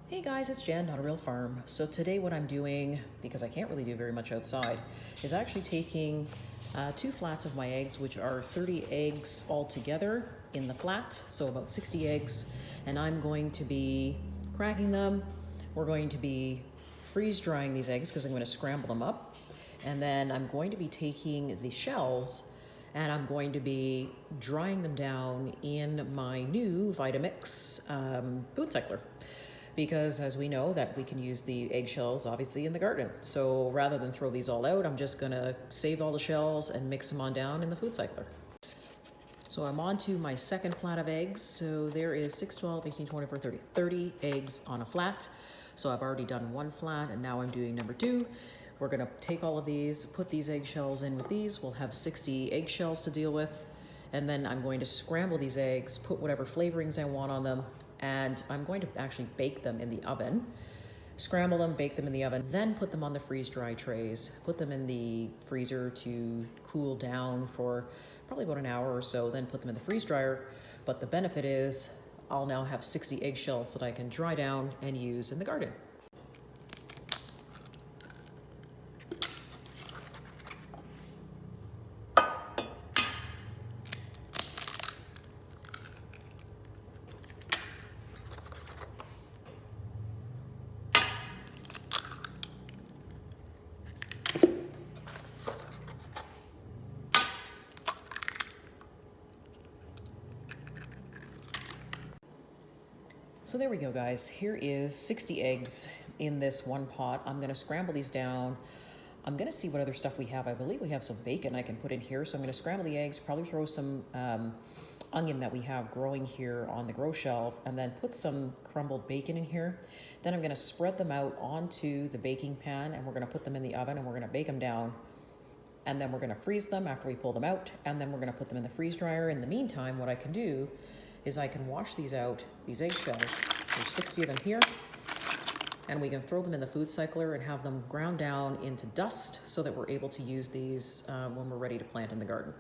Hey guys, it's Jan, Not a Real Farm. So today what I'm doing, because I can't really do very much outside, is actually taking 2 flats of my eggs, which are 30 eggs altogether in the flat, so about 60 eggs, and I'm going to be cracking them. We're going to be freeze drying these eggs because I'm going to scramble them up, and then I'm going to be taking the shells and I'm going to be drying them down in my new Vitamix food cycler, because as we know that we can use the eggshells obviously in the garden. So rather than throw these all out, I'm just gonna save all the shells and mix them on down in the food cycler. So I'm on to my second flat of eggs. So there is 6, 12, 18, 24, 30. 30 eggs on a flat. So I've already done 1 flat and now I'm doing number 2. We're gonna take all of these, put these eggshells in with these. We'll have 60 eggshells to deal with. And then I'm going to scramble these eggs, put whatever flavorings I want on them, and I'm going to actually bake them in the oven. Scramble them, bake them in the oven, then put them on the freeze-dry trays, put them in the freezer to cool down for probably about an hour or so, then put them in the freeze dryer. But the benefit is I'll now have 60 eggshells that I can dry down and use in the garden. So there we go, guys. Here is 60 eggs in this one pot. I'm gonna scramble these down. I'm gonna see what other stuff we have. I believe we have some bacon I can put in here. So I'm gonna scramble the eggs, probably throw some onion that we have growing here on the grow shelf, and then put some crumbled bacon in here. Then I'm gonna spread them out onto the baking pan, and we're gonna put them in the oven, and we're gonna bake them down. And then we're gonna freeze them after we pull them out, and then we're gonna put them in the freeze dryer. In the meantime, what I can do is I can wash these out, these eggshells. There's 60 of them here, and we can throw them in the food cycler and have them ground down into dust so that we're able to use these when we're ready to plant in the garden.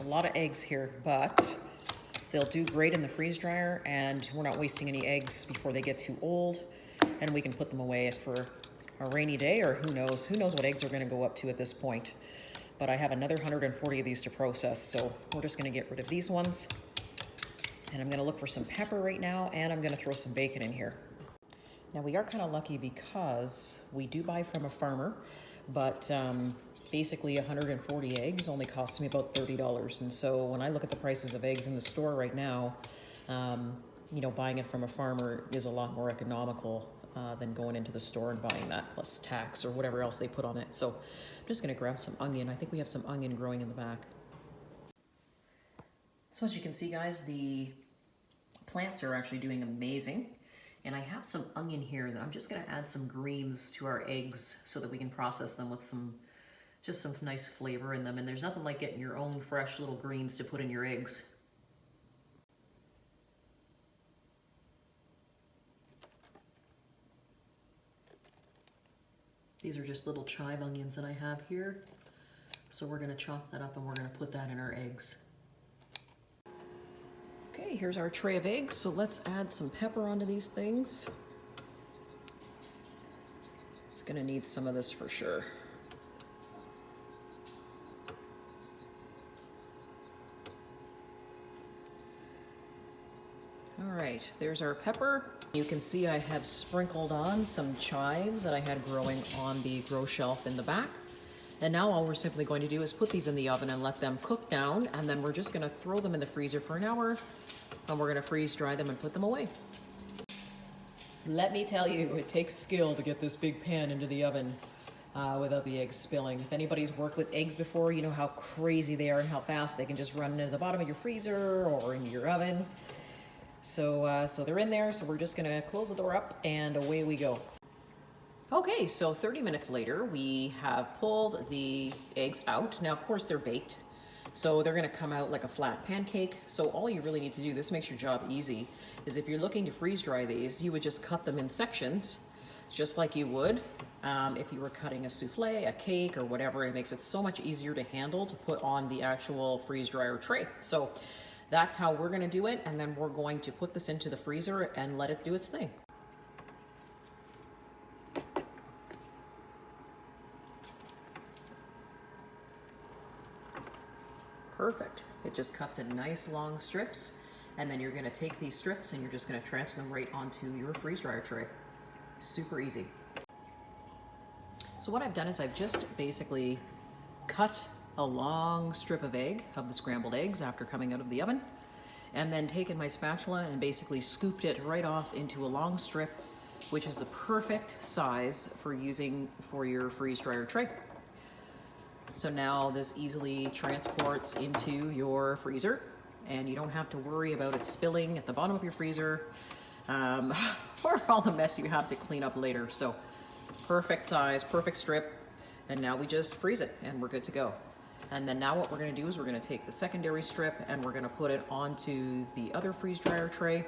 A lot of eggs here, but they'll do great in the freeze dryer, and we're not wasting any eggs before they get too old, and we can put them away for a rainy day, or who knows what eggs are gonna go up to at this point. But I have another 140 of these to process, so we're just gonna get rid of these ones. And I'm gonna look for some pepper right now, and I'm gonna throw some bacon in here. Now we are kind of lucky because we do buy from a farmer, but basically 140 eggs only costs me about $30. And so when I look at the prices of eggs in the store right now, buying it from a farmer is a lot more economical than going into the store and buying that plus tax or whatever else they put on it. So I'm just gonna grab some onion. I think we have some onion growing in the back. So as you can see, guys, the plants are actually doing amazing. And I have some onion here that I'm just gonna add some greens to our eggs so that we can process them with some nice flavor in them. And there's nothing like getting your own fresh little greens to put in your eggs. These are just little chive onions that I have here. So we're gonna chop that up and we're gonna put that in our eggs. Okay, here's our tray of eggs. So let's add some pepper onto these things. It's gonna need some of this for sure. All right, there's our pepper. You can see I have sprinkled on some chives that I had growing on the grow shelf in the back. And now all we're simply going to do is put these in the oven and let them cook down, and then we're just gonna throw them in the freezer for an hour, and we're gonna freeze dry them and put them away. Let me tell you, it takes skill to get this big pan into the oven without the eggs spilling. If anybody's worked with eggs before, you know how crazy they are and how fast they can just run into the bottom of your freezer or into your oven. So they're in there, so we're just gonna close the door up and away we go. Okay, so 30 minutes later, we have pulled the eggs out. Now, of course, they're baked, so they're gonna come out like a flat pancake. So all you really need to do, this makes your job easy, is if you're looking to freeze dry these, you would just cut them in sections just like you would if you were cutting a souffle, a cake, or whatever. It makes it so much easier to handle to put on the actual freeze dryer tray. So that's how we're gonna do it, and then we're going to put this into the freezer and let it do its thing. Perfect. It just cuts in nice long strips, and then you're gonna take these strips and you're just gonna transfer them right onto your freeze dryer tray. Super easy. So what I've done is I've just basically cut a long strip of egg, of the scrambled eggs after coming out of the oven, and then taken my spatula and basically scooped it right off into a long strip, which is the perfect size for using for your freeze dryer tray. So now this easily transports into your freezer, and you don't have to worry about it spilling at the bottom of your freezer, or all the mess you have to clean up later. So perfect size, perfect strip, and now we just freeze it and we're good to go. And then now what we're gonna do is we're gonna take the secondary strip and we're gonna put it onto the other freeze dryer tray.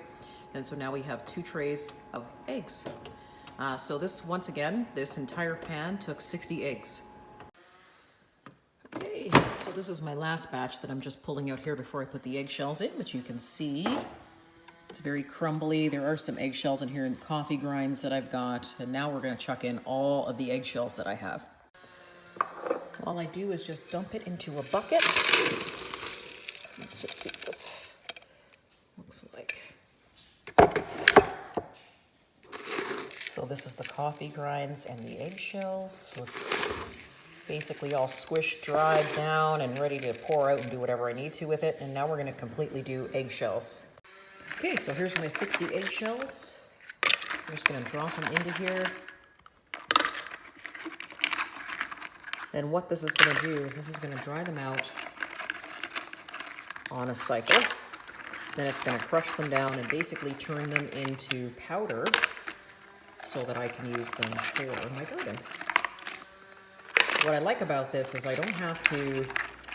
And so now we have 2 trays of eggs. So this, once again, this entire pan took 60 eggs. Okay, so this is my last batch that I'm just pulling out here before I put the eggshells in, which you can see. It's very crumbly. There are some eggshells in here and coffee grinds that I've got. And now we're gonna chuck in all of the eggshells that I have. All I do is just dump it into a bucket. Let's just see what this looks like. So this is the coffee grinds and the eggshells. So it's basically all squished, dried down, and ready to pour out and do whatever I need to with it. And now we're gonna completely do eggshells. Okay, so here's my 60 eggshells. I'm just gonna drop them into here. And what this is gonna do is this is gonna dry them out on a cycle. Then it's gonna crush them down and basically turn them into powder so that I can use them for my garden. What I like about this is I don't have to,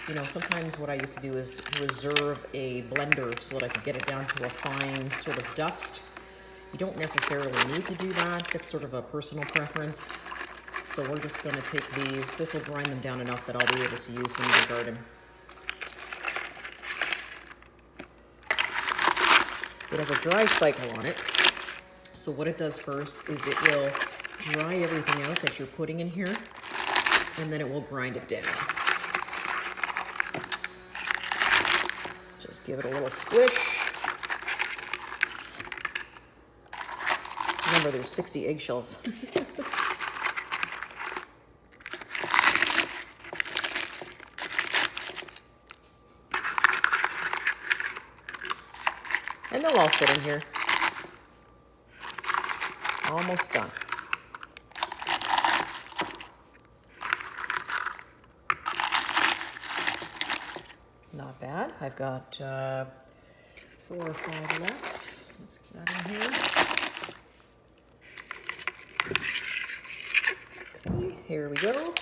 you know, sometimes what I used to do is reserve a blender so that I could get it down to a fine sort of dust. You don't necessarily need to do that. That's sort of a personal preference. So we're just gonna take these. This will grind them down enough that I'll be able to use them in the garden. It has a dry cycle on it. So what it does first is it will dry everything out that you're putting in here, and then it will grind it down. Just give it a little squish. Remember, there's 60 eggshells. And they'll all fit in here. Almost done. Not bad. I've got 4 or 5 left. Let's get that in here. Okay, here we go.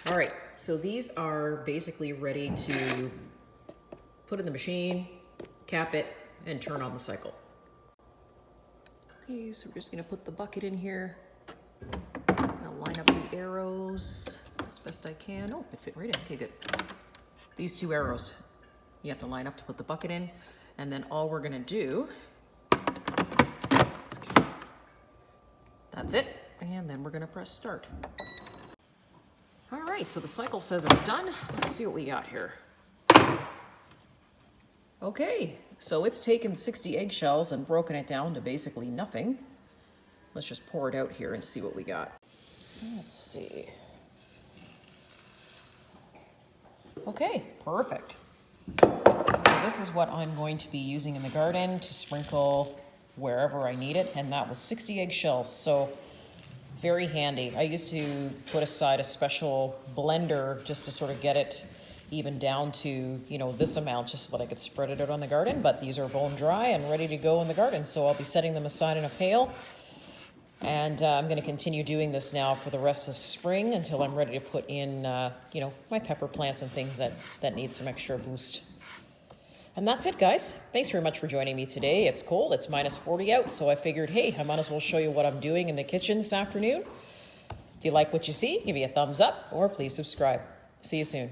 All right, so these are basically ready to put in the machine, cap it, and turn on the cycle. Okay, so we're just gonna put the bucket in here. I'm gonna line up the arrows as best I can. Oh, it fit right in. Okay, good. These 2 arrows, you have to line up to put the bucket in, and then all we're gonna do, that's it, and then we're gonna press start. All right, so the cycle says it's done. Let's see what we got here. Okay, so it's taken 60 eggshells and broken it down to basically nothing. Let's just pour it out here and see what we got. Let's see. Okay, perfect. So this is what I'm going to be using in the garden to sprinkle wherever I need it, and that was 60 eggshells, so very handy. I used to put aside a special blender just to sort of get it even down to, you know, this amount just so that I could spread it out on the garden, but these are bone dry and ready to go in the garden, so I'll be setting them aside in a pail. And I'm going to continue doing this now for the rest of spring until I'm ready to put in, you know, my pepper plants and things that need some extra boost. And that's it, guys. Thanks very much for joining me today. It's cold, it's minus 40 out, so I figured, hey, I might as well show you what I'm doing in the kitchen this afternoon. If you like what you see, give me a thumbs up or please subscribe. See you soon.